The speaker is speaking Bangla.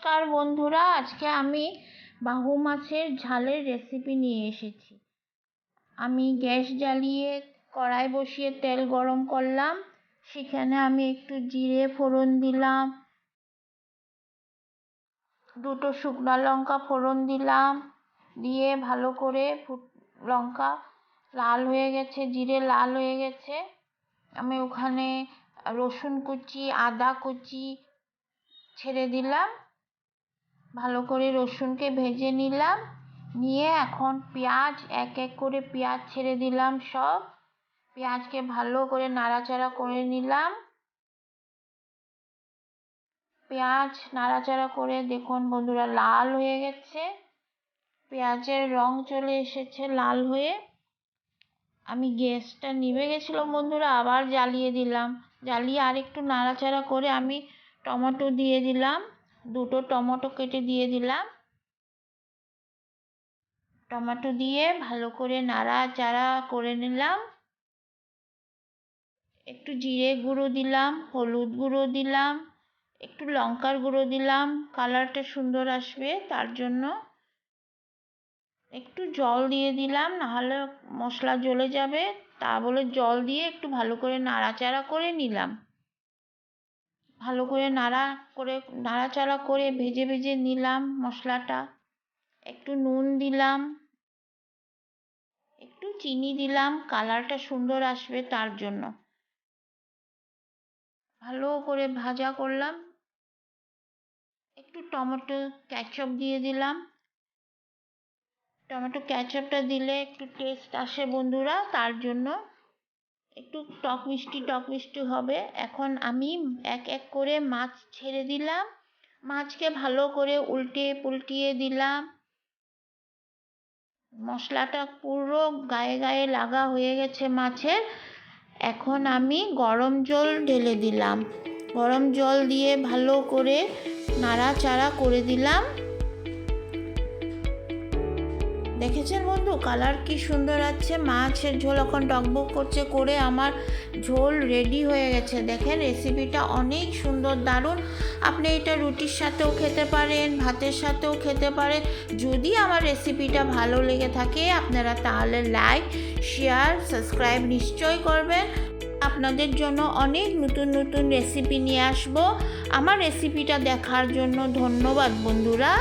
নমস্কার বন্ধুরা, আজকে আমি বাহু মাছের ঝালের রেসিপি নিয়ে এসেছি। আমি গ্যাস জ্বালিয়ে কড়াই বসিয়ে তেল গরম করলাম। সেখানে আমি একটু জিরে ফোড়ন দিলাম, দুটো শুকনো লঙ্কা ফোড়ন দিলাম, দিয়ে ভালো করে লঙ্কা লাল হয়ে গেছে, জিরে লাল হয়ে গেছে, আমি ওখানে রসুন কুচি আদা কুচি ছেড়ে দিলাম। ভালো করে রসুনকে ভেজে নিলাম, নিয়ে এখন পেঁয়াজ এক এক করে পেঁয়াজ ছেড়ে দিলাম। সব পেঁয়াজকে ভালো করে নাড়াচাড়া করে নিলাম। পেঁয়াজ নাড়াচাড়া করে দেখুন বন্ধুরা লাল হয়ে গেছে, পেঁয়াজের রং চলে এসেছে লাল হয়ে। আমি গ্যাসটা নিভে গেছিল বন্ধুরা, আবার জ্বালিয়ে দিলাম। জ্বালিয়ে আর একটু নাড়াচাড়া করে আমি টমেটো দিয়ে দিলাম, দুটো টমেটো কেটে দিয়ে দিলাম। টমেটো দিয়ে ভালো করে নাড়াচাড়া করে নিলাম। একটু জিরে গুঁড়ো দিলাম, হলুদ গুঁড়ো দিলাম, একটু লঙ্কার গুঁড়ো দিলাম, কালারটা সুন্দর আসবে তার জন্য। একটু জল দিয়ে দিলাম, নাহলে মশলা জ্বলে যাবে, তা বলে জল দিয়ে একটু ভালো করে নাড়াচাড়া করে নিলাম। ভালো করে নাড়াচাড়া করে ভেজে ভেজে নিলাম মশলাটা। একটু নুন দিলাম, একটু চিনি দিলাম, কালারটা সুন্দর আসবে তার জন্য। ভালো করে ভাজা করলাম। একটু টমেটো কেচাপ দিয়ে দিলাম। টমেটো কেচাপটা দিলে একটু টেস্ট আসে বন্ধুরা, তার জন্য একটু টক মিষ্টি হবে। এখন আমি এক এক করে মাছ ছেড়ে দিলাম, মাছকে ভালো করে উল্টে পুল্টিয়ে দিলাম। মশলাটা পুরো গায়ে গায়ে লাগা হয়ে গেছে মাছের। এখন আমি গরম জল ঢেলে দিলাম, গরম জল দিয়ে ভালো করে নাড়াচাড়া করে দিলাম। দেখেছেন বন্ধু কালার কি সুন্দর আছে, মাছের ঝোল এখন টকবক করছে করে আমার ঝোল রেডি হয়ে গেছে। দেখেন রেসিপিটা অনেক সুন্দর, দারুণ। আপনি এটা রুটির সাথেও খেতে পারেন, ভাতের সাথেও খেতে পারেন। যদি আমার রেসিপিটা ভালো লেগে থাকে আপনারা তাহলে লাইক শেয়ার সাবস্ক্রাইব নিশ্চয়ই করবেন। আপনাদের জন্য অনেক নতুন নতুন রেসিপি নিয়ে আসবো। আমার রেসিপিটা দেখার জন্য ধন্যবাদ বন্ধুরা।